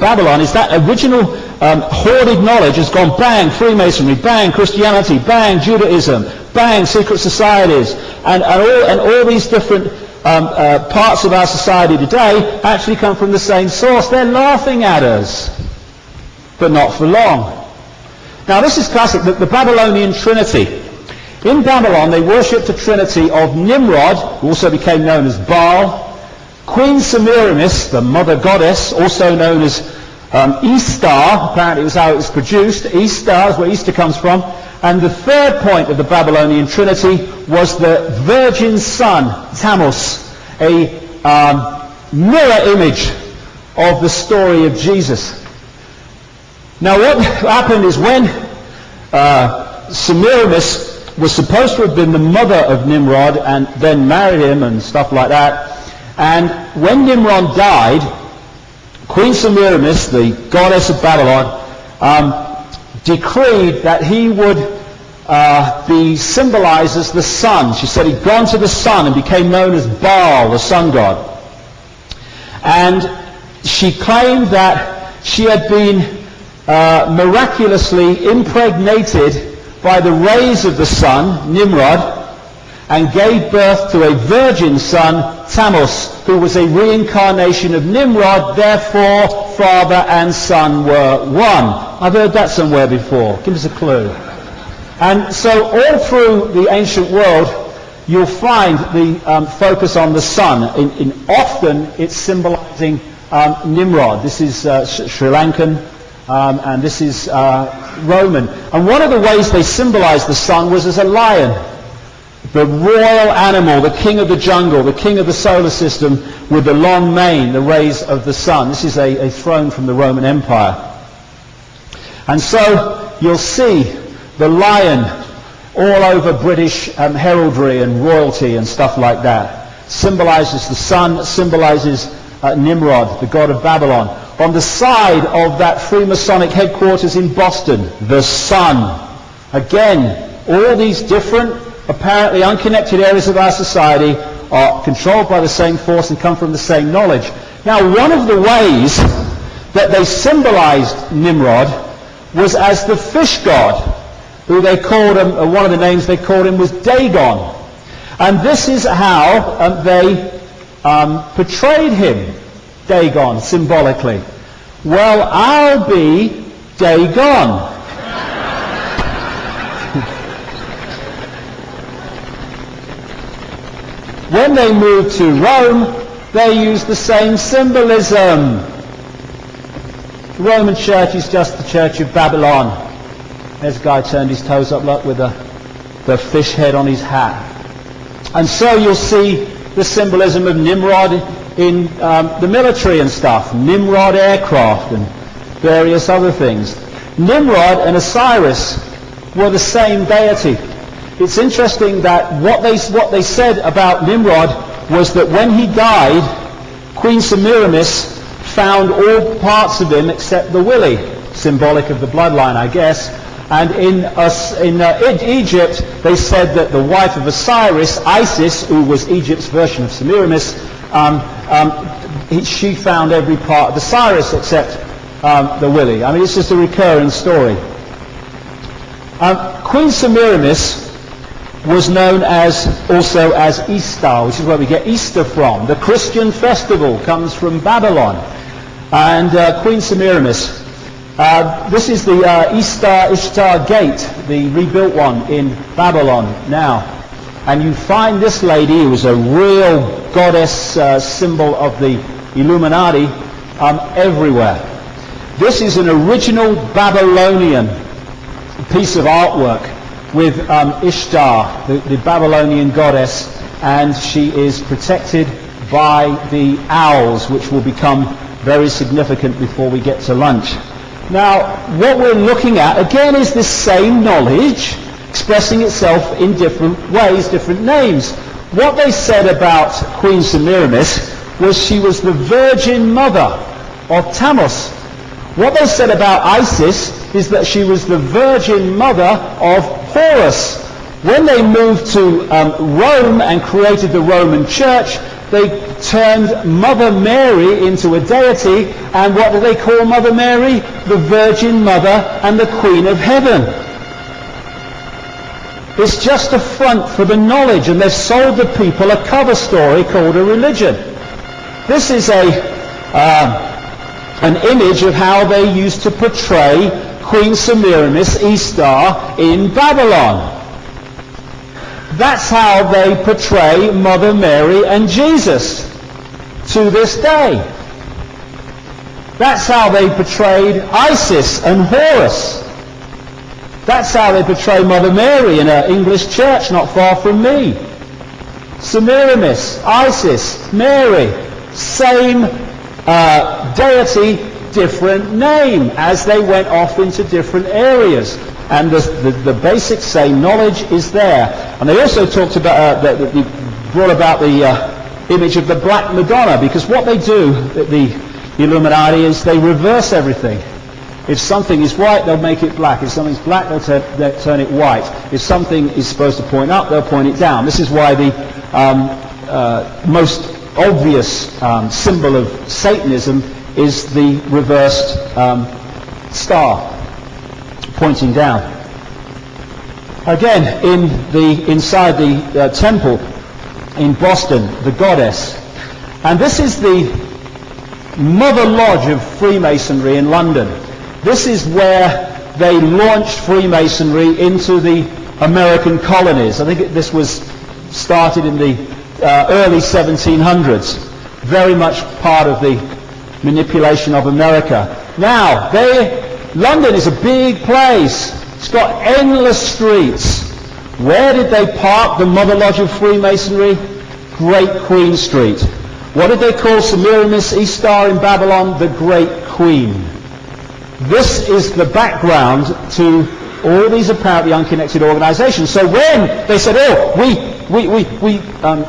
Babylon is that original hoarded knowledge has gone bang, Freemasonry, bang, Christianity, bang, Judaism, bang, secret societies, and all these different parts of our society today actually come from the same source. They're laughing at us, but not for long. Now this is classic, the Babylonian Trinity. In Babylon they worshipped a trinity of Nimrod, who also became known as Baal, Queen Semiramis, the mother goddess, also known as Ishtar, apparently was how it was produced. Ishtar is where Easter comes from. And the third point of the Babylonian Trinity was the virgin son, Tammuz, a mirror image of the story of Jesus. Now what happened is when Semiramis was supposed to have been the mother of Nimrod and then married him and stuff like that, and when Nimrod died, Queen Semiramis, the goddess of Babylon, decreed that he would be symbolized as the sun. She said he'd gone to the sun and became known as Baal, the sun god. And she claimed that she had been miraculously impregnated by the rays of the sun, Nimrod, and gave birth to a virgin son, Tammuz, who was a reincarnation of Nimrod. Therefore, father and son were one. I've heard that somewhere before. Give us a clue. And so all through the ancient world, you'll find the focus on the sun. Often it's symbolizing Nimrod. This is Sri Lankan, and this is Roman. And one of the ways they symbolized the sun was as a lion. The royal animal, the king of the jungle, the king of the solar system with the long mane, the rays of the sun. This is a throne from the Roman Empire. And so you'll see the lion all over British heraldry and royalty and stuff like that. Symbolizes the sun, symbolizes Nimrod, the god of Babylon. On the side of that Freemasonic headquarters in Boston, the sun. Again, all these different apparently unconnected areas of our society are controlled by the same force and come from the same knowledge. Now, one of the ways that they symbolized Nimrod was as the fish god, who they called him, one of the names they called him was Dagon. And this is how they portrayed him, Dagon, symbolically. Well, I'll be Dagon. When they moved to Rome, they used the same symbolism. The Roman church is just the church of Babylon. There's a guy turned his toes up like with the fish head on his hat. And so you'll see the symbolism of Nimrod in the military and stuff. Nimrod aircraft and various other things. Nimrod and Osiris were the same deity. It's interesting that what they said about Nimrod was that when he died, Queen Semiramis found all parts of him except the willy, symbolic of the bloodline, I guess. And in Egypt, they said that the wife of Osiris, Isis, who was Egypt's version of Semiramis, she found every part of Osiris except the willy. I mean, it's just a recurring story. Queen Semiramis was known also as Ishtar, which is where we get Easter from. The Christian festival comes from Babylon. And Queen Semiramis, this is the Ishtar Gate, the rebuilt one in Babylon now. And you find this lady, who was a real goddess symbol of the Illuminati, everywhere. This is an original Babylonian piece of artwork with Ishtar, the Babylonian goddess, and she is protected by the owls, which will become very significant before we get to lunch. Now, what we're looking at, again, is this same knowledge expressing itself in different ways, different names. What they said about Queen Semiramis was she was the virgin mother of Tammuz. What they said about Isis is that she was the virgin mother of Horus. When they moved to Rome and created the Roman Church, they turned Mother Mary into a deity, and what do they call Mother Mary? The Virgin Mother and the Queen of Heaven. It's just a front for the knowledge, and they've sold the people a cover story called a religion. This is an image of how they used to portray Queen Semiramis, Ishtar, in Babylon. That's how they portray Mother Mary and Jesus to this day. That's how they portrayed Isis and Horus. That's how they portray Mother Mary in an English church not far from me. Semiramis, Isis, Mary, same deity, different name, as they went off into different areas. And the basic same knowledge is there. And they also talked about, brought about the image of the Black Madonna, because what they do, the Illuminati, is they reverse everything. If something is white, they'll make it black. If something's black, they'll turn it white. If something is supposed to point up, they'll point it down. This is why the most obvious symbol of Satanism is the reversed star pointing down. Again, inside the temple in Boston, the goddess. And this is the Mother Lodge of Freemasonry in London. This is where they launched Freemasonry into the American colonies. I think this was started in the early 1700s. Very much part of the manipulation of America. Now, London is a big place. It's got endless streets. Where did they park the Mother Lodge of Freemasonry? Great Queen Street. What did they call Semiramis, Ishtar in Babylon? The Great Queen. This is the background to all these apparently unconnected organizations. So when they said, we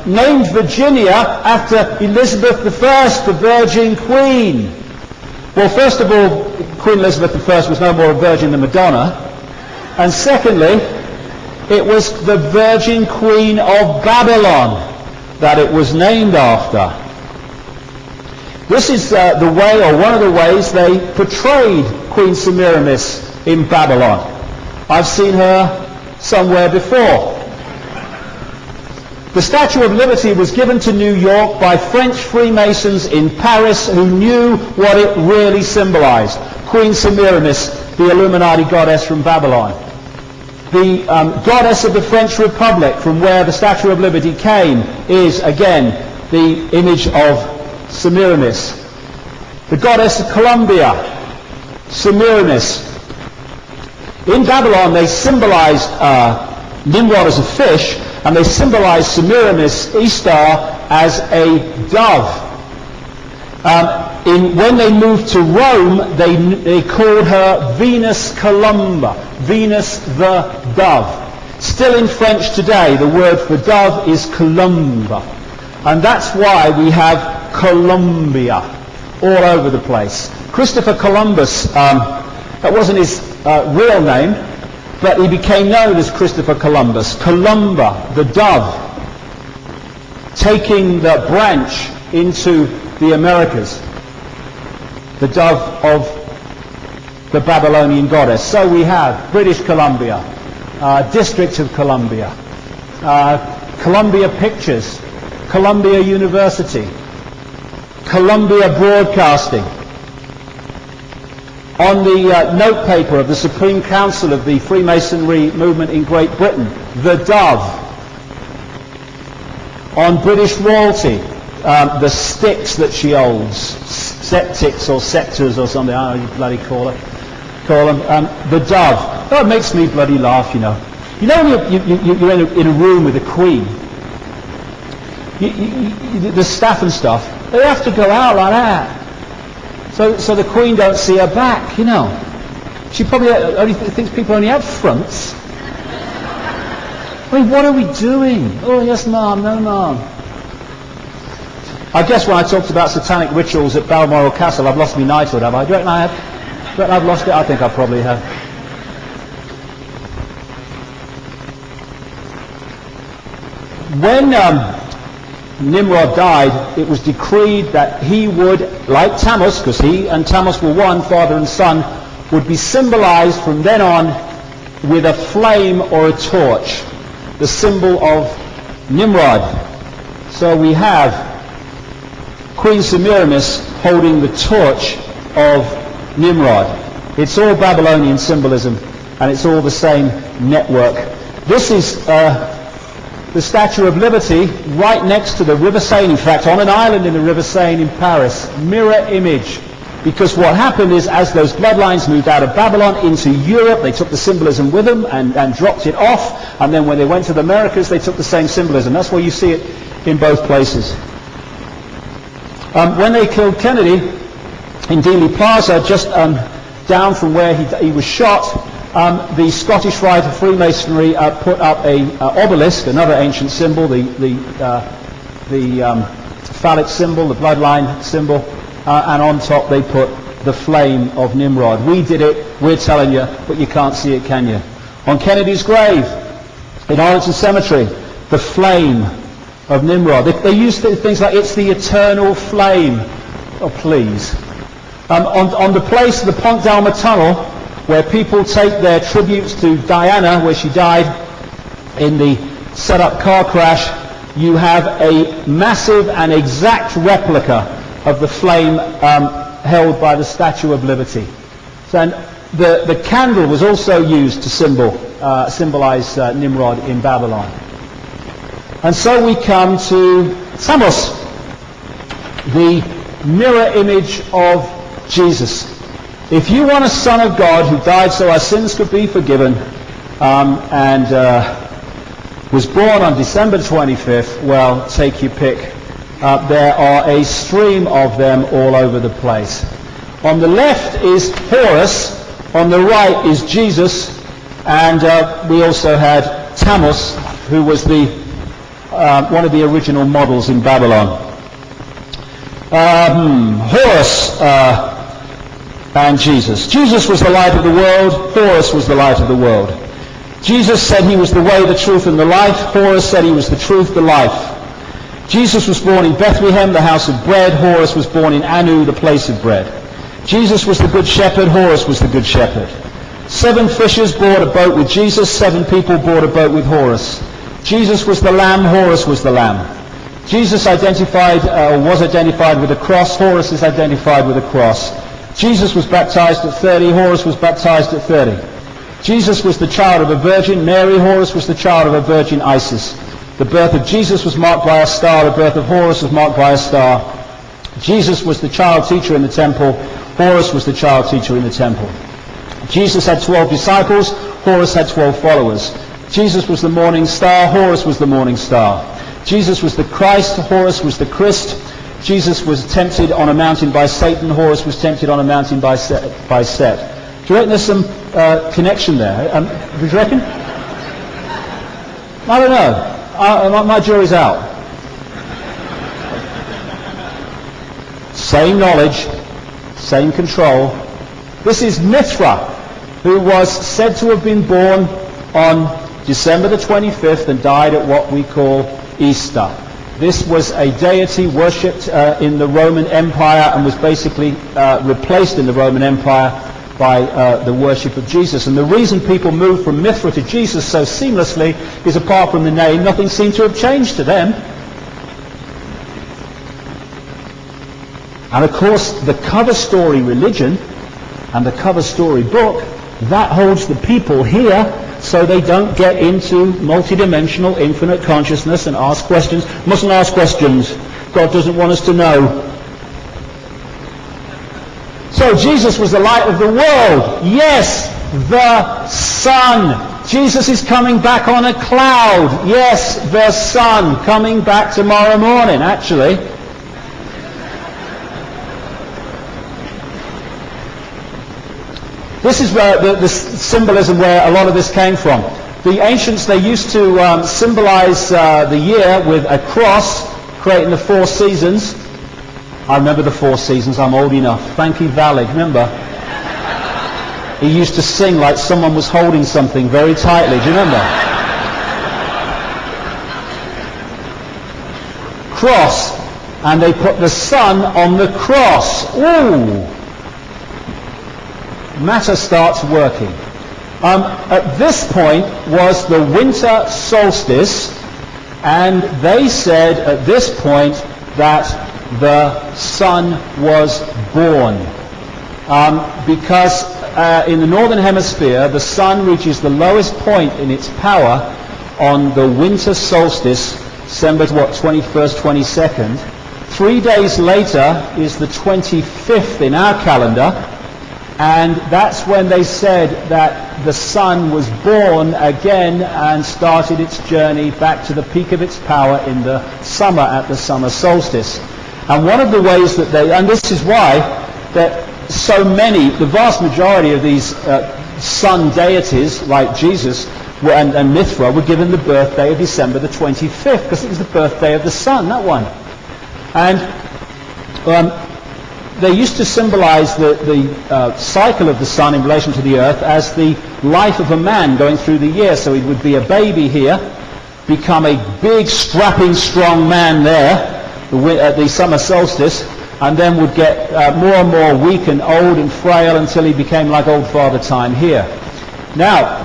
named Virginia after Elizabeth I, the Virgin Queen. Well, first of all, Queen Elizabeth I was no more a virgin than Madonna. And secondly, it was the Virgin Queen of Babylon that it was named after. This is the way, or one of the ways, they portrayed Queen Semiramis in Babylon. I've seen her somewhere before. The Statue of Liberty was given to New York by French Freemasons in Paris who knew what it really symbolized. Queen Semiramis, the Illuminati goddess from Babylon. The goddess of the French Republic, from where the Statue of Liberty came, is, again, the image of Semiramis. The goddess of Columbia, Semiramis. In Babylon, they symbolized Nimrod as a fish, and they symbolized Semiramis, Ishtar, as a dove. When they moved to Rome, they called her Venus Columba, Venus the dove. Still in French today, the word for dove is Columba. And that's why we have Columbia all over the place. Christopher Columbus, that wasn't his real name, but he became known as Christopher Columbus. Columba, the dove, taking the branch into the Americas. The dove of the Babylonian goddess. So we have British Columbia, District of Columbia, Columbia Pictures, Columbia University, Columbia Broadcasting. On the note paper of the Supreme Council of the Freemasonry movement in Great Britain, the dove. On British royalty, the sticks that she holds, septics or scepters or something, I don't know what you bloody call them, the dove. Oh, it makes me bloody laugh, you know. You know when you're in a room with a queen, the staff and stuff, they have to go out like that. So the Queen don't see her back, you know. She probably only thinks people only have fronts. I mean, what are we doing? Oh, yes, ma'am, no, ma'am. I guess when I talked about satanic rituals at Balmoral Castle, I've lost my knighthood, have I? Do you reckon I have? Do you reckon I've lost it? I think I probably have. When Nimrod died, it was decreed that he would, like Tammuz, because he and Tammuz were one, father and son, would be symbolized from then on with a flame or a torch, the symbol of Nimrod. So we have Queen Semiramis holding the torch of Nimrod. It's all Babylonian symbolism, and it's all the same network. This is the Statue of Liberty right next to the River Seine, in fact on an island in the River Seine in Paris. Mirror image. Because what happened is, as those bloodlines moved out of Babylon into Europe, they took the symbolism with them and dropped it off, and then when they went to the Americas they took the same symbolism. That's why you see it in both places. When they killed Kennedy in Dealey Plaza, just down from where he was shot, the Scottish Rite of Freemasonry put up a obelisk, another ancient symbol, the phallic symbol, the bloodline symbol, and on top they put the flame of Nimrod. We did it, we're telling you, but you can't see it, can you? On Kennedy's grave in Arlington Cemetery, the flame of Nimrod. They use things like, it's the eternal flame. Oh, please. On the place, the Pont-d'Alma Tunnel, where people take their tributes to Diana, where she died in the set-up car crash, you have a massive and exact replica of the flame held by the Statue of Liberty. So, the candle was also used to symbolize Nimrod in Babylon. And so we come to Tammuz, the mirror image of Jesus. If you want a Son of God who died so our sins could be forgiven, and was born on December 25th, well, take your pick. There are a stream of them all over the place. On the left is Horus, on the right is Jesus, and we also had Tammuz, who was one of the original models in Babylon. Horus and Jesus. Jesus was the light of the world. Horus was the light of the world. Jesus said he was the way, the truth, and the life. Horus said he was the truth, the life. Jesus was born in Bethlehem, the house of bread. Horus was born in Anu, the place of bread. Jesus was the good shepherd. Horus was the good shepherd. 7 fishers board a boat with Jesus. 7 people board a boat with Horus. Jesus was the lamb. Horus was the lamb. Jesus identified, was identified with a cross. Horus is identified with a cross. Jesus was baptized at 30. Horus was baptized at 30. Jesus was the child of a virgin, Mary. Horus was the child of a virgin, Isis. The birth of Jesus was marked by a star. The birth of Horus was marked by a star. Jesus was the child teacher in the temple. Horus was the child teacher in the temple. Jesus had 12 disciples. Horus had 12 followers. Jesus was the morning star. Horus was the morning star. Jesus was the Christ. Horus was the Christ. Jesus was tempted on a mountain by Satan. Horus was tempted on a mountain by Set. Do you reckon there's some connection there? Do you reckon? I don't know. My jury's out. Same knowledge, same control. This is Mithra, who was said to have been born on December the 25th and died at what we call Easter. This was a deity worshipped in the Roman Empire and was basically replaced in the Roman Empire by the worship of Jesus. And the reason people moved from Mithra to Jesus so seamlessly is, apart from the name, nothing seemed to have changed to them. And of course, the cover story religion and the cover story book, that holds the people here so they don't get into multidimensional infinite consciousness and ask questions. Mustn't ask questions. God doesn't want us to know. So Jesus was the light of the world. Yes, the sun. Jesus is coming back on a cloud. Yes, the sun coming back tomorrow morning, actually. This is where the symbolism where a lot of this came from. The ancients, they used to symbolize the year with a cross, creating the 4 seasons. I remember the 4 seasons, I'm old enough. Frankie Valli, remember? He used to sing like someone was holding something very tightly, do you remember? cross, and they put the Son on the cross. Ooh! Matter starts working. At this point was the winter solstice, and they said at this point that the Son was born. Because in the northern hemisphere, the Sun reaches the lowest point in its power on the winter solstice, December 21st, 22nd. 3 days later is the 25th in our calendar, and that's when they said that the Sun was born again and started its journey back to the peak of its power in the summer at the summer solstice. And one of the ways that and this is why that so many, the vast majority of these sun deities like Jesus and Mithra were given the birthday of December the 25th, because it was the birthday of the sun, that one. And they used to symbolize the cycle of the sun in relation to the earth as the life of a man going through the year. So he would be a baby here, become a big, strapping, strong man there at the summer solstice, and then would get more and more weak and old and frail until he became like old Father Time here. Now,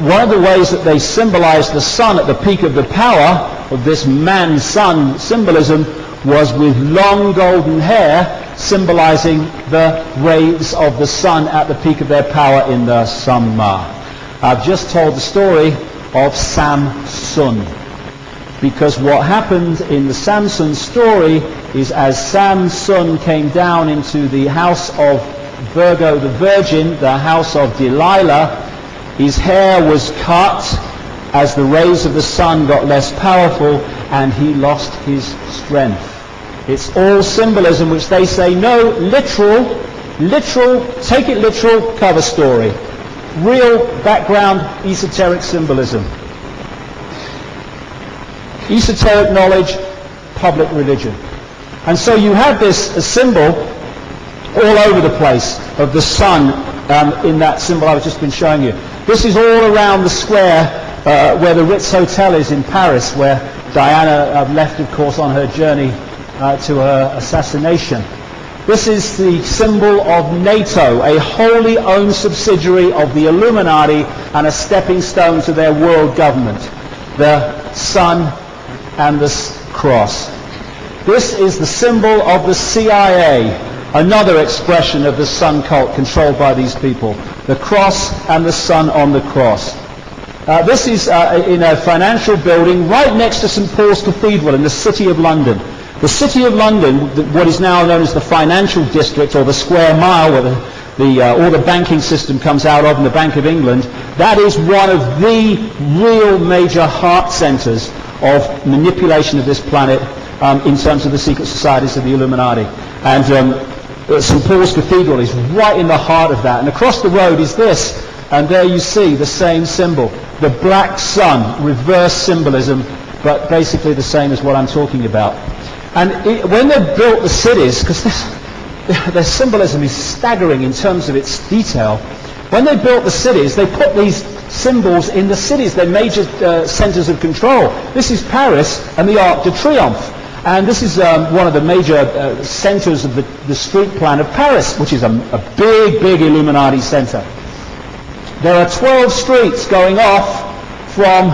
one of the ways that they symbolized the sun at the peak of the power of this man-sun symbolism was with long golden hair, symbolizing the rays of the sun at the peak of their power in the summer. I've just told the story of Samson, because what happened in the Samson story is as Samson came down into the house of Virgo the Virgin, the house of Delilah, his hair was cut as the rays of the sun got less powerful, and he lost his strength. It's all symbolism, which they say, no, literal, take it literal, cover story. Real background, esoteric symbolism. Esoteric knowledge, public religion. And so you have this symbol all over the place of the sun in that symbol I've just been showing you. This is all around the square where the Ritz Hotel is in Paris, where Diana left, of course, on her journey to her assassination. This is the symbol of NATO, a wholly owned subsidiary of the Illuminati and a stepping stone to their world government. The sun and the cross. This is the symbol of the CIA, another expression of the sun cult controlled by these people. The cross and the sun on the cross. This is in a financial building right next to St. Paul's Cathedral in the City of London. The City of London, what is now known as the financial district, or the square mile where all the banking system comes out of, and the Bank of England, that is one of the real major heart centres of manipulation of this planet in terms of the secret societies of the Illuminati. And St. Paul's Cathedral is right in the heart of that. And across the road is this, and there you see the same symbol, the black sun, reverse symbolism, but basically the same as what I'm talking about. And when they built the cities, because their symbolism is staggering in terms of its detail, when they built the cities, they put these symbols in the cities, their major centres of control. This is Paris and the Arc de Triomphe. And this is one of the major centres of the street plan of Paris, which is a big, big Illuminati centre. There are 12 streets going off from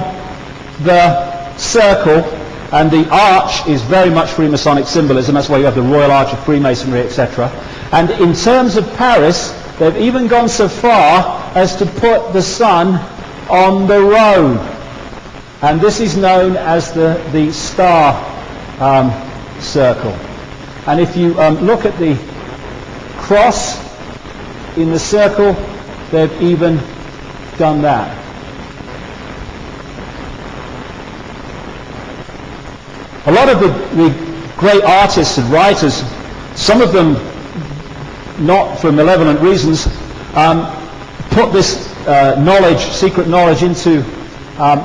the circle, and the arch is very much Freemasonic symbolism. That's why you have the Royal Arch of Freemasonry, etc. And in terms of Paris, they've even gone so far as to put the sun on the road. And this is known as the star circle. And if you look at the cross in the circle, they've even done that. A lot of the great artists and writers, some of them not for malevolent reasons, put this knowledge, secret knowledge, into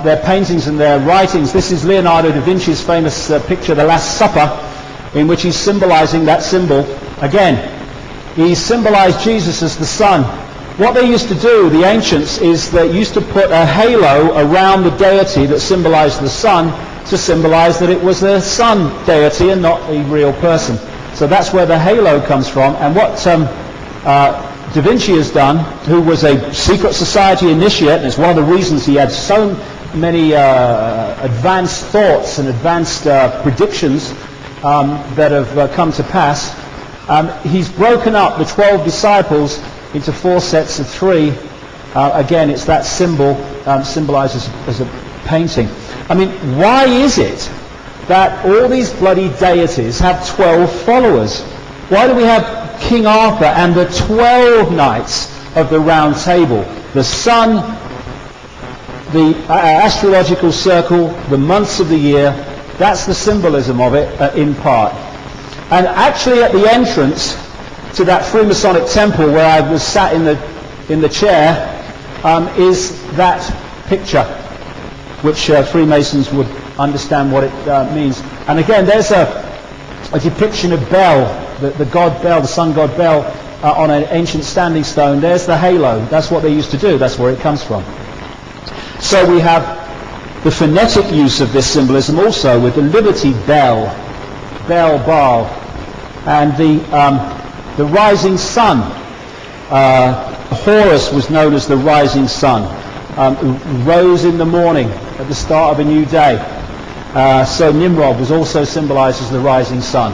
their paintings and their writings. This is Leonardo da Vinci's famous picture, The Last Supper, in which he's symbolizing that symbol again. He symbolized Jesus as the sun. What they used to do, the ancients, is they used to put a halo around the deity that symbolized the sun, to symbolize that it was a sun deity and not a real person. So that's where the halo comes from. And what Da Vinci has done, who was a secret society initiate, and it's one of the reasons he had so many advanced thoughts and advanced predictions that have come to pass, he's broken up the 12 disciples into 4 sets of 3. Again, it's that symbol symbolized as a painting. I mean, why is it that all these bloody deities have 12 followers? Why do we have King Arthur and the 12 knights of the Round Table? The sun, the astrological circle, the months of the year, that's the symbolism of it in part. And actually at the entrance to that Freemasonic temple where I was sat in the chair is that picture, which Freemasons would understand what it means. And again, there's a depiction of Bel, the god Bel, the sun god Bel, on an ancient standing stone. There's the halo. That's what they used to do. That's where it comes from. So we have the phonetic use of this symbolism also with the Liberty Bell, Bel, Baal, and the rising sun. Horus was known as the rising sun, who rose in the morning at the start of a new day. So Nimrod was also symbolized as the rising sun.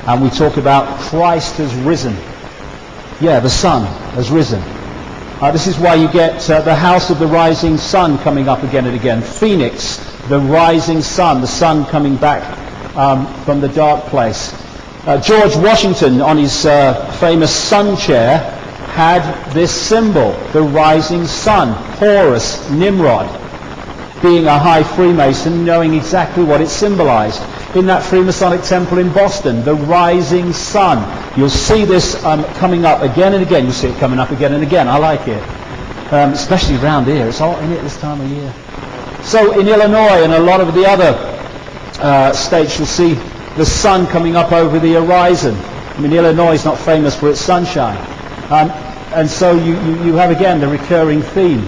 And we talk about Christ has risen. Yeah, the sun has risen. This is why you get the house of the rising sun coming up again and again. Phoenix, the rising sun, the sun coming back from the dark place. George Washington, on his famous sun chair, had this symbol, the rising sun, Horus, Nimrod, being a high Freemason, knowing exactly what it symbolized. In that Freemasonic temple in Boston, the rising sun. You'll see this coming up again and again. You'll see it coming up again and again. I like it. Especially around here. It's hot, isn't it, this time of year? So in Illinois and a lot of the other states, you'll see the sun coming up over the horizon. I mean, Illinois is not famous for its sunshine. And so you have again the recurring theme.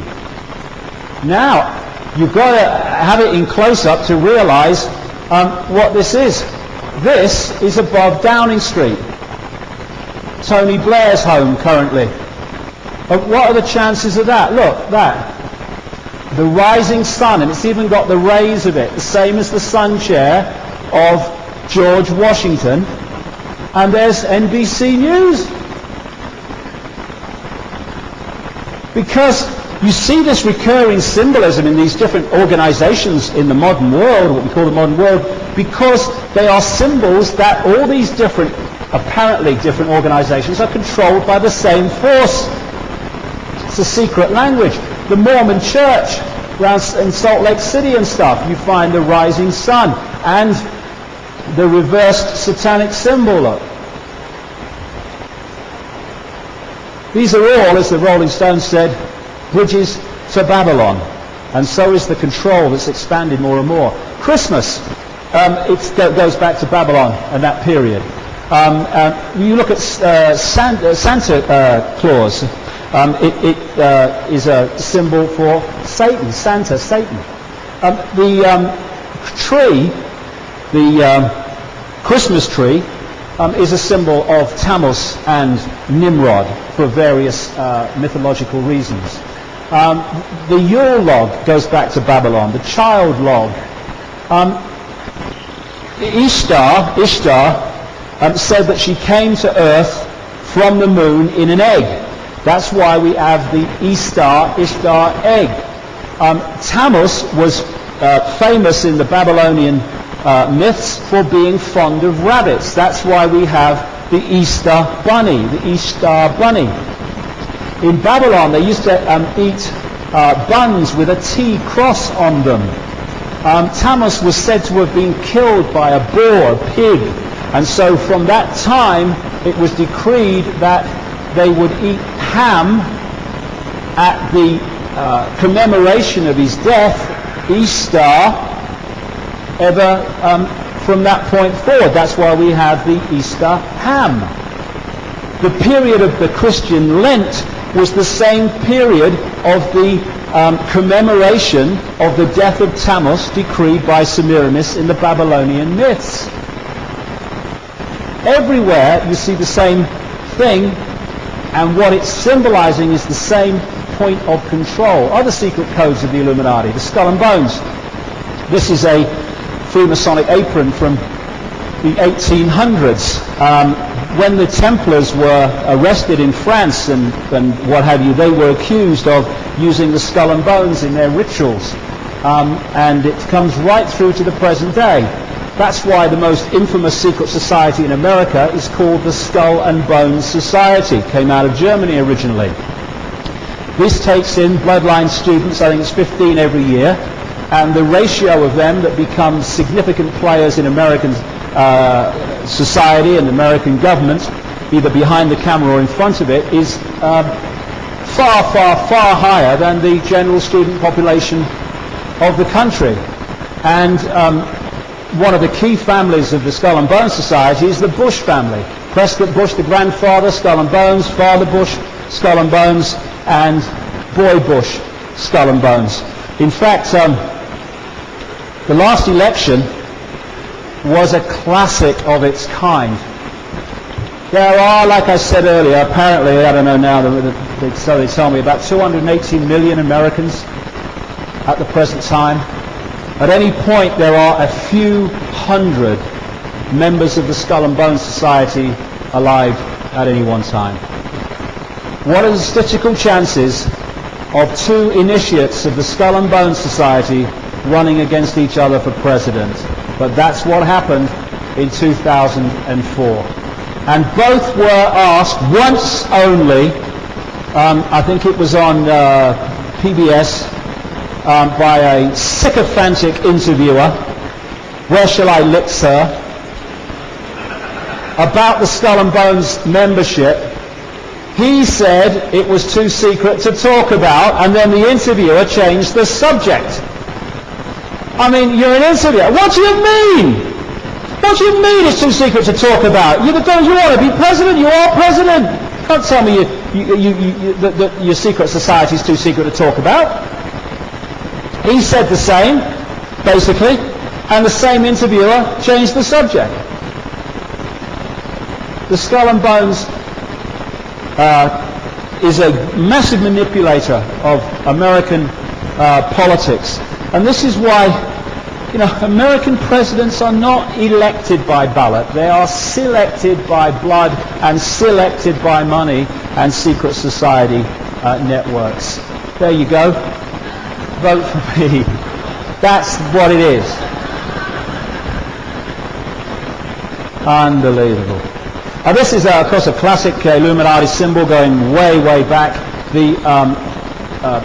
Now, you've got to have it in close-up to realize what this is. This is above Downing Street. Tony Blair's home currently. But what are the chances of that? Look, that. The rising sun, and it's even got the rays of it, the same as the sun chair of George Washington. And there's NBC News. Because you see this recurring symbolism in these different organizations in the modern world, what we call the modern world, because they are symbols that all these different, apparently different organizations are controlled by the same force. It's a secret language. The Mormon Church around in Salt Lake City and stuff, you find the rising sun and the reversed satanic symbol. Look. These are all, as the Rolling Stones said, bridges to Babylon. And so is the control that's expanded more and more. Christmas, it goes back to Babylon and that period. You look at Santa Claus. It is a symbol for Satan, Santa, Satan. The tree, the Christmas tree, is a symbol of Tammuz and Nimrod for various mythological reasons. The Yule log goes back to Babylon. The child log. Ishtar said that she came to earth from the moon in an egg. That's why we have the Ishtar egg. Tammuz was famous in the Babylonian myths for being fond of rabbits. That's why we have the Easter bunny, the Ishtar bunny. In Babylon, they used to eat buns with a T cross on them. Tammuz was said to have been killed by a boar, a pig, and so from that time it was decreed that they would eat ham at the commemoration of his death, Easter, ever from that point forward. That's why we have the Easter ham. The period of the Christian Lent was the same period of the commemoration of the death of Tammuz decreed by Semiramis in the Babylonian myths. Everywhere you see the same thing, and what it's symbolizing is the same point of control. Other secret codes of the Illuminati, the skull and bones. This is a Freemasonic apron from the 1800s. When the Templars were arrested in France and what have you, they were accused of using the skull and bones in their rituals. And it comes right through to the present day. That's why the most infamous secret society in America is called the Skull and Bones Society. It came out of Germany originally. This takes in bloodline students, I think it's 15 every year, and the ratio of them that become significant players in American society and American government, either behind the camera or in front of it, is far, far, far higher than the general student population of the country. And one of the key families of the Skull and Bones Society is the Bush family. Prescott Bush, the grandfather, Skull and Bones, Father Bush, Skull and Bones, and Boy Bush, Skull and Bones. In fact, the last election was a classic of its kind. There are, like I said earlier, apparently, I don't know now, so they tell me, about 280 million Americans at the present time. At any point, there are a few hundred members of the Skull and Bones Society alive at any one time. What are the statistical chances of two initiates of the Skull and Bones Society running against each other for president? But that's what happened in 2004. And both were asked once only, I think it was on PBS, by a sycophantic interviewer, where shall I lick, sir, about the Skull and Bones membership. He said it was too secret to talk about, and then the interviewer changed the subject. I mean, you're an interviewer. What do you mean? What do you mean it's too secret to talk about? You want to be president? You are president. Can't tell me that your secret society is too secret to talk about. He said the same, basically, and the same interviewer changed the subject. The Skull and Bones is a massive manipulator of American politics. And this is why, American presidents are not elected by ballot. They are selected by blood and selected by money and secret society networks. There you go. Vote for me. That's what it is. Unbelievable. Now this is, of course, a classic Illuminati symbol going way, way back. The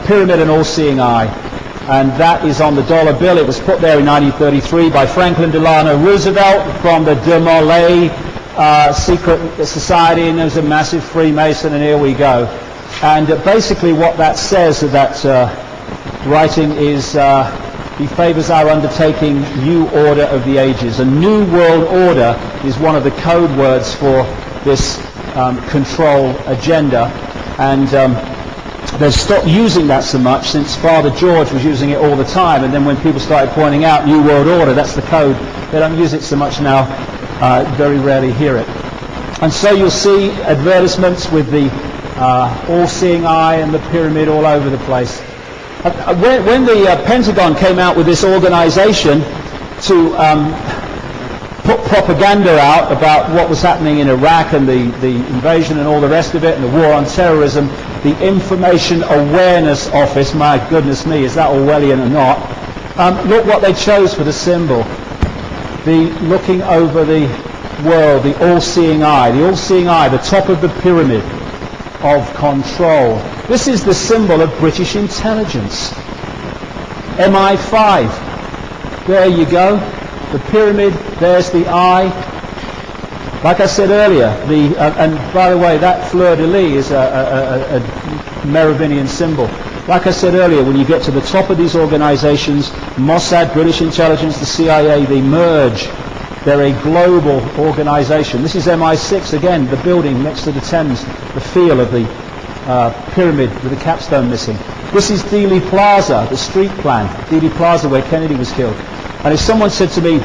pyramid and all-seeing eye. And that is on the dollar bill. It was put there in 1933 by Franklin Delano Roosevelt from the De Molay secret society, and there's a massive Freemason, and here we go. And basically what that says, that writing is, he favors our undertaking new order of the ages. A new world order is one of the code words for this control agenda. And they've stopped using that so much since Father George was using it all the time. And then when people started pointing out New World Order, that's the code, they don't use it so much now. Very rarely hear it. And so you'll see advertisements with the all-seeing eye and the pyramid all over the place. When the Pentagon came out with this organization to put propaganda out about what was happening in Iraq and the invasion and all the rest of it, and the war on terrorism, the Information Awareness Office, my goodness me, is that Orwellian or not? Look what they chose for the symbol. The looking over the world, the all-seeing eye. The all-seeing eye, the top of the pyramid of control. This is the symbol of British intelligence. MI5. There you go. The pyramid, there's the eye. Like I said earlier, and by the way, that fleur-de-lis is a Merovingian symbol. Like I said earlier, when you get to the top of these organizations, Mossad, British intelligence, the CIA, they merge They're a global organization. This is MI6 again, the building next to the Thames, the feel of the pyramid with the capstone missing. This is Dealey Plaza, the street plan, Dealey Plaza where Kennedy was killed. And if someone said to me,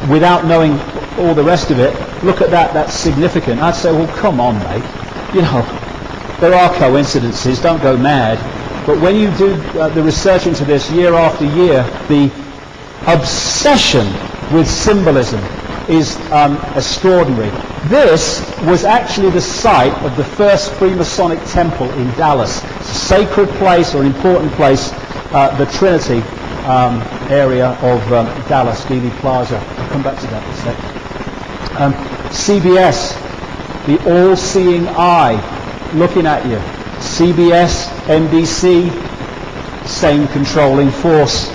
without knowing all the rest of it, look at that, that's significant, I'd say, well, come on, mate. You know, there are coincidences, don't go mad. But when you do the research into this year after year, the obsession with symbolism is extraordinary. This was actually the site of the first Freemasonic temple in Dallas. It's a sacred place, or an important place, the Trinity area of Dallas, Dealey Plaza. I'll come back to that in a sec. CBS, the all-seeing eye, looking at you. CBS, NBC, same controlling force.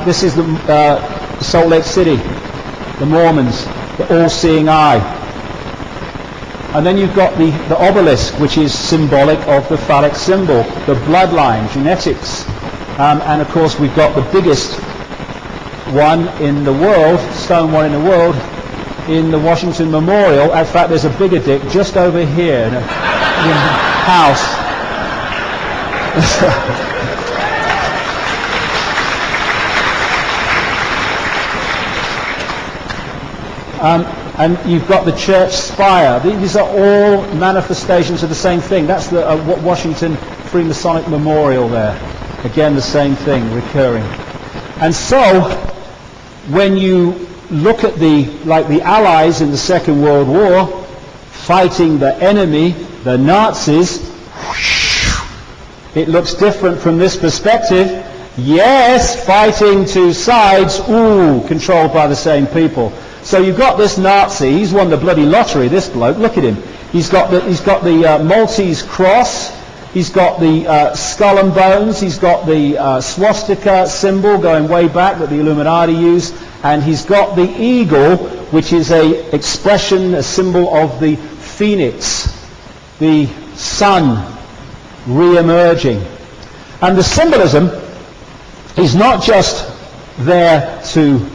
This is the Salt Lake City, the Mormons, the all-seeing eye. And then you've got the obelisk, which is symbolic of the phallic symbol, the bloodline, genetics. And of course we've got the biggest one in the world, stone one in the world, in the Washington Memorial. In fact, there's a bigger dick just over here in a house. And you've got the church spire. These are all manifestations of the same thing. That's the Washington Freemasonic Memorial there. Again, the same thing recurring. And so, when you look at the Allies in the Second World War, fighting the enemy, the Nazis, it looks different from this perspective. Yes, fighting two sides, controlled by the same people. So you've got this Nazi, he's won the bloody lottery, this bloke, look at him. He's got the Maltese cross, he's got the skull and bones, he's got the swastika symbol going way back that the Illuminati used, and he's got the eagle, which is a expression, a symbol of the phoenix, the sun re-emerging. And the symbolism is not just there to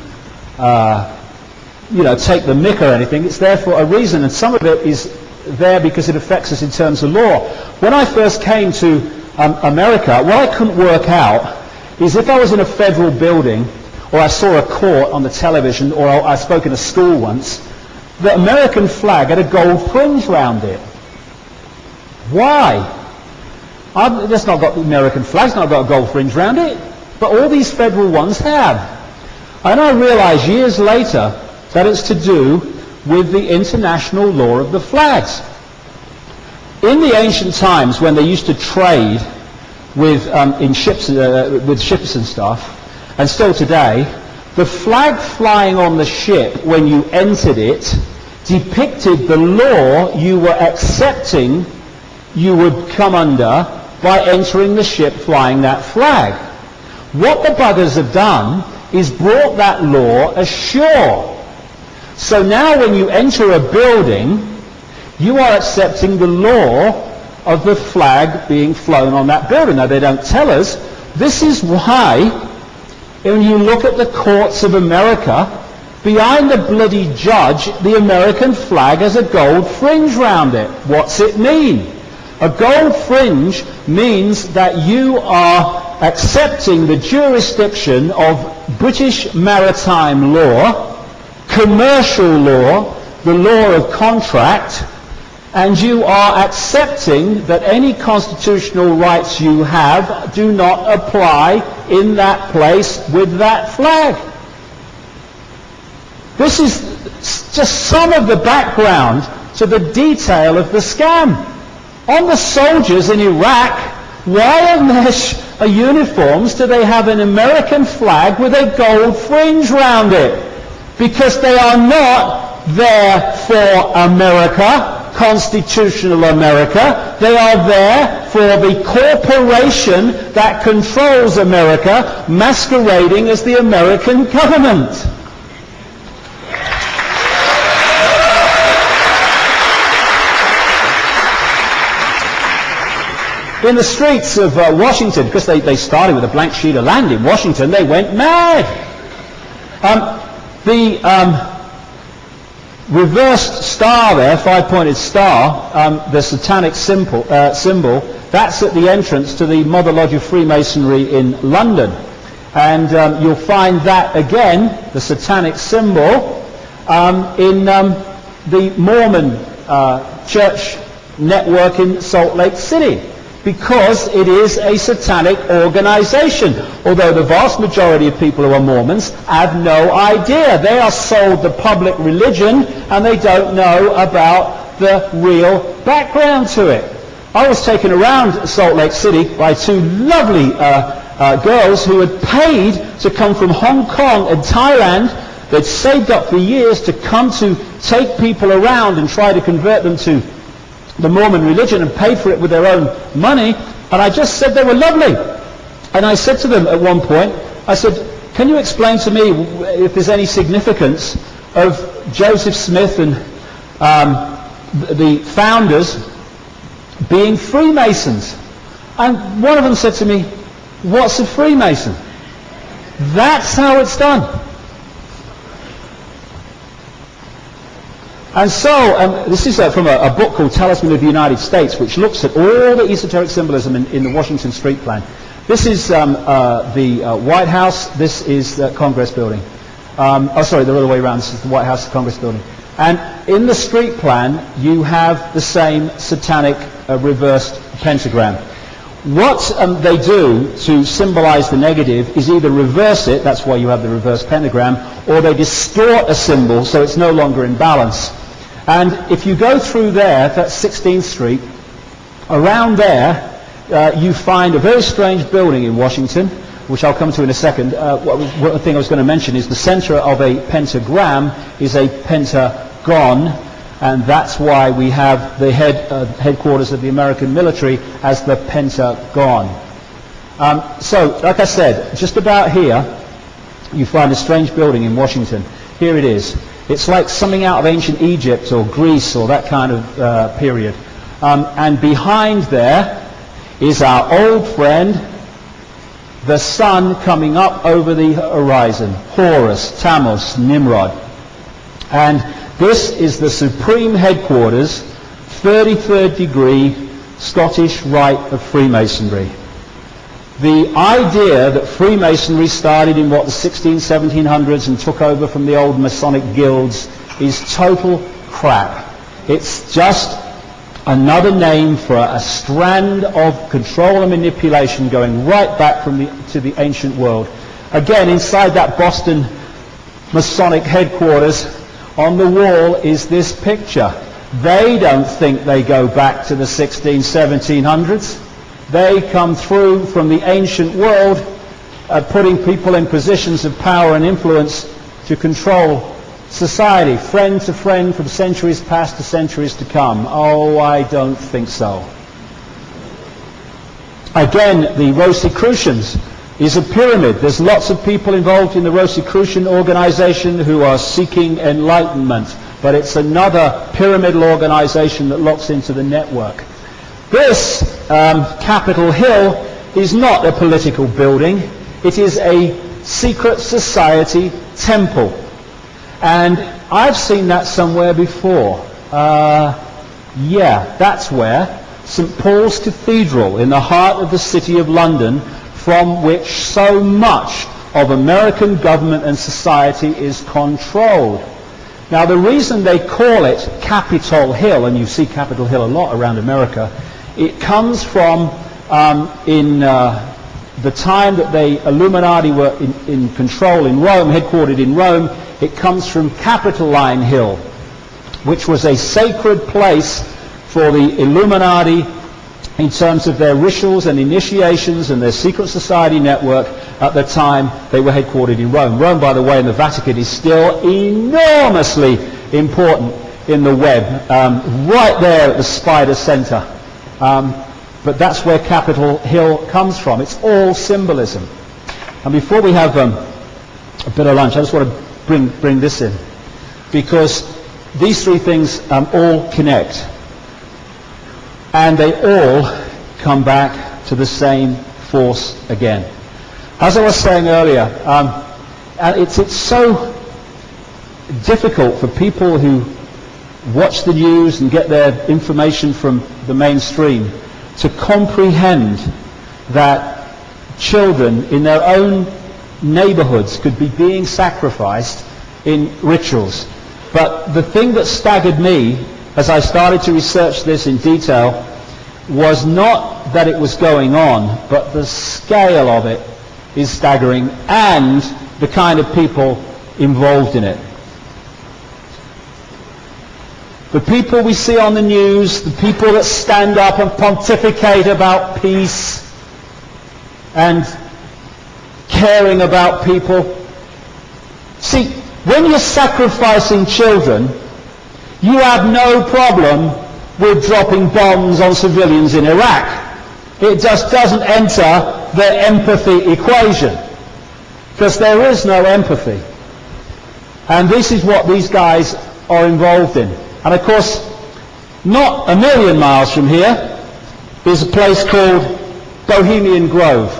take the mick or anything. It's there for a reason, and some of it is there because it affects us in terms of law. When I first came to America, what I couldn't work out is if I was in a federal building, or I saw a court on the television, or I spoke in a school once, the American flag had a gold fringe round it. Why? That's not got the American flag's not got a gold fringe round it, but all these federal ones have. And I realized years later that it's to do with the international law of the flags. In the ancient times, when they used to trade with ships and stuff, and still today, the flag flying on the ship when you entered it depicted the law you were accepting you would come under by entering the ship flying that flag. What the buggers have done is brought that law ashore. So now when you enter a building, you are accepting the law of the flag being flown on that building. Now they don't tell us. This is why when you look at the courts of America, behind the bloody judge, the American flag has a gold fringe round it. What's it mean? A gold fringe means that you are accepting the jurisdiction of British maritime law, commercial law, the law of contract, and you are accepting that any constitutional rights you have do not apply in that place with that flag. This is just some of the background to the detail of the scam. On the soldiers in Iraq, why on their uniforms do they have an American flag with a gold fringe round it? Because they are not there for America, constitutional America. They are there for the corporation that controls America, masquerading as the American government. In the streets of Washington, because they started with a blank sheet of land in Washington, they went mad. The reversed star there, five-pointed star, the satanic symbol, that's at the entrance to the Mother Lodge of Freemasonry in London. And you'll find that again, the satanic symbol, in the Mormon church network in Salt Lake City, because it is a satanic organization. Although the vast majority of people who are Mormons have no idea. They are sold the public religion and they don't know about the real background to it. I was taken around Salt Lake City by two lovely girls who had paid to come from Hong Kong and Thailand. They'd saved up for years to come to take people around and try to convert them to the Mormon religion, and paid for it with their own money. And I just said they were lovely. And I said to them at one point, I said, can you explain to me if there's any significance of Joseph Smith and the founders being Freemasons? And one of them said to me, what's a Freemason? That's how it's done. And so, this is from a book called Talisman of the United States, which looks at all the esoteric symbolism in the Washington Street Plan. This is the White House. This is the Congress building. The other way around. This is the White House, the Congress building. And in the street plan, you have the same satanic reversed pentagram. What they do to symbolize the negative is either reverse it, that's why you have the reverse pentagram, or they distort a symbol so it's no longer in balance. And if you go through there, that's 16th Street, around there you find a very strange building in Washington, which I'll come to in a second. One thing I was going to mention is the center of a pentagram is a pentagon, and that's why we have the headquarters of the American military as the Pentagon. So, like I said, just about here, you find a strange building in Washington. Here it is. It's like something out of ancient Egypt or Greece or that kind of period. And behind there is our old friend, the sun coming up over the horizon. Horus, Tammuz, Nimrod. And this is the supreme headquarters, 33rd degree Scottish Rite of Freemasonry. The idea that Freemasonry started in the 1700s and took over from the old Masonic guilds is total crap. It's just another name for a strand of control and manipulation going right back to the ancient world. Again, inside that Boston Masonic headquarters, on the wall is this picture. They don't think they go back to the 1700s. They come through from the ancient world, putting people in positions of power and influence to control society, friend to friend, from centuries past to centuries to come. Oh, I don't think so. Again, the Rosicrucians is a pyramid. There's lots of people involved in the Rosicrucian organization who are seeking enlightenment, but it's another pyramidal organization that locks into the network. This Capitol Hill is not a political building. It is a secret society temple. And I've seen that somewhere before. Yeah, that's where St. Paul's Cathedral, in the heart of the city of London, from which so much of American government and society is controlled. Now, the reason they call it Capitol Hill, and you see Capitol Hill a lot around America, it comes from in the time that the Illuminati were in control in Rome, headquartered in Rome. It comes from Capitoline Hill, which was a sacred place for the Illuminati in terms of their rituals and initiations and their secret society network at the time they were headquartered in Rome. Rome, by the way, and the Vatican is still enormously important in the web, right there at the Spider Center. But that's where Capitol Hill comes from. It's all symbolism. And before we have a bit of lunch, I just want to bring this in, because these three things all connect. And they all come back to the same force again. As I was saying earlier, it's so difficult for people who watch the news and get their information from the mainstream to comprehend that children in their own neighborhoods could be being sacrificed in rituals. But the thing that staggered me as I started to research this in detail was not that it was going on, but the scale of it is staggering, and the kind of people involved in it. The people we see on the news, the people that stand up and pontificate about peace and caring about people. See, when you're sacrificing children, you have no problem with dropping bombs on civilians in Iraq. It just doesn't enter the empathy equation, because there is no empathy. And this is what these guys are involved in. And of course, not a million miles from here is a place called Bohemian Grove.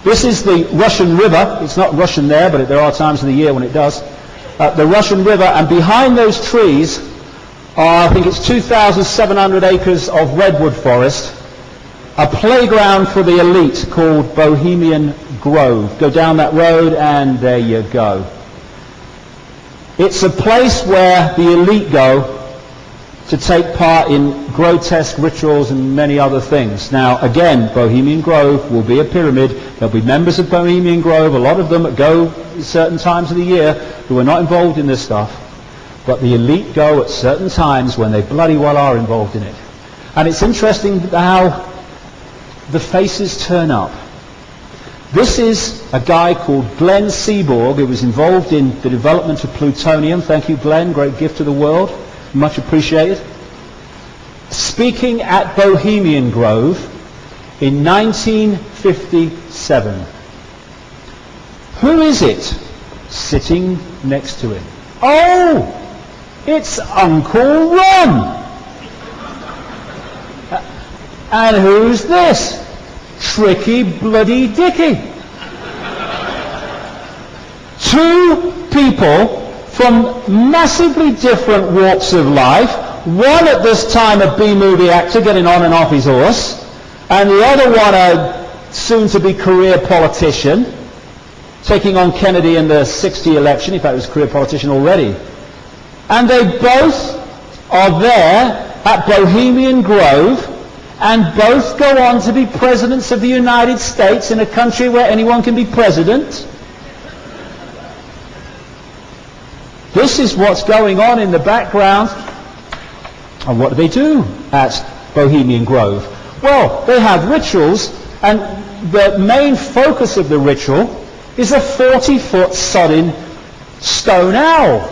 This is the Russian River. It's not Russian there, but there are times of the year when it does. The Russian River, and behind those trees are, I think it's 2,700 acres of redwood forest, a playground for the elite called Bohemian Grove. Go down that road and there you go. It's a place where the elite go to take part in grotesque rituals and many other things. Now, again, Bohemian Grove will be a pyramid. There'll be members of Bohemian Grove, a lot of them that go at certain times of the year, who are not involved in this stuff. But the elite go at certain times when they bloody well are involved in it. And it's interesting how the faces turn up. This is a guy called Glenn Seaborg, who was involved in the development of plutonium. Thank you, Glenn. Great gift to the world. Much appreciated. Speaking at Bohemian Grove in 1957. Who is it sitting next to him? Oh, it's Uncle Ron. And who's this? Tricky bloody Dickie. Two people from massively different walks of life. One at this time a B-movie actor getting on and off his horse, and the other one a soon-to-be career politician, taking on Kennedy in the 60 election. In fact, he was a career politician already. And they both are there at Bohemian Grove, and both go on to be presidents of the United States in a country where anyone can be president. This is what's going on in the background. And what do they do at Bohemian Grove? Well, they have rituals, and the main focus of the ritual is a 40-foot sodding stone owl.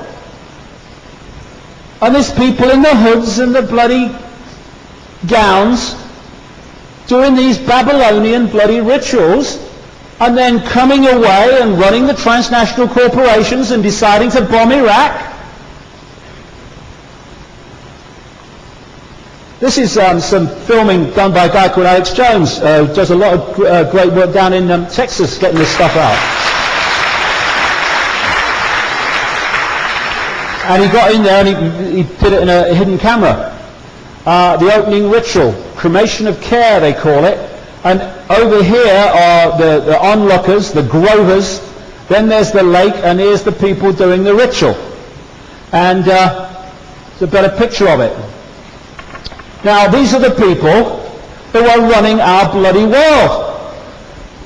And there's people in the hoods and the bloody gowns doing these Babylonian bloody rituals, and then coming away and running the transnational corporations and deciding to bomb Iraq. This is some filming done by a guy called Alex Jones, who does a lot of great work down in Texas getting this stuff out. And he got in there and he did it in a hidden camera. The opening ritual, cremation of care they call it. And over here are the onlookers, the grovers. Then there's the lake, and here's the people doing the ritual. And it's a better picture of it. Now, these are the people who are running our bloody world.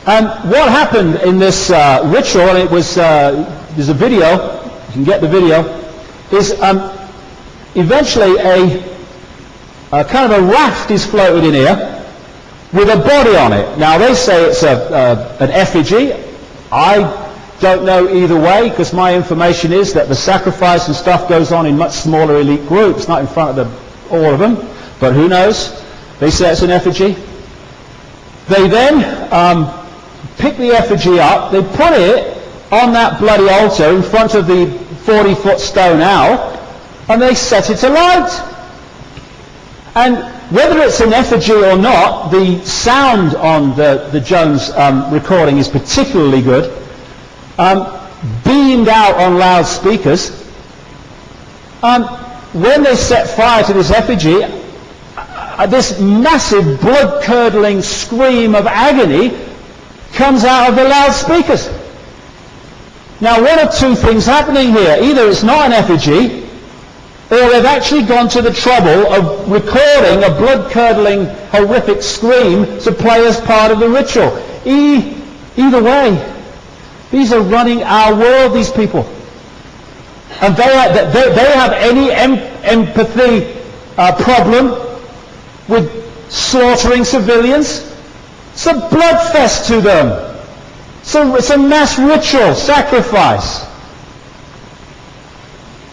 And what happened in this ritual, and it was, there's a video, you can get the video, is eventually a kind of a raft is floated in here with a body on it. Now, they say it's an effigy. I don't know either way, because my information is that the sacrifice and stuff goes on in much smaller elite groups, not in front of all of them. But who knows? They say it's an effigy. They then pick the effigy up, they put it on that bloody altar in front of the 40-foot stone owl, and they set it alight. And whether it's an effigy or not, the sound on the Jones recording is particularly good. beamed out on loudspeakers. When they set fire to this effigy, this massive blood-curdling scream of agony comes out of the loudspeakers. Now, one of two things happening here. Either it's not an effigy, or they've actually gone to the trouble of recording a blood-curdling, horrific scream to play as part of the ritual. Either way, these are running our world, these people. And they have any empathy problem with slaughtering civilians? It's a bloodfest to them. So it's a mass ritual, sacrifice.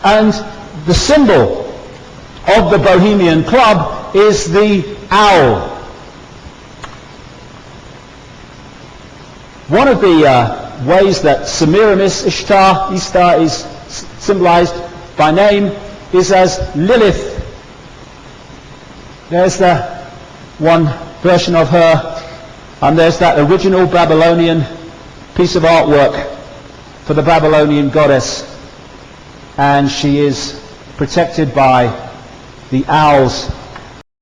And the symbol of the Bohemian Club is the owl. One of the ways that Semiramis, Ishtar is symbolized by name is as Lilith. There's the one version of her, and there's that original Babylonian piece of artwork for the Babylonian goddess, and she is protected by the owls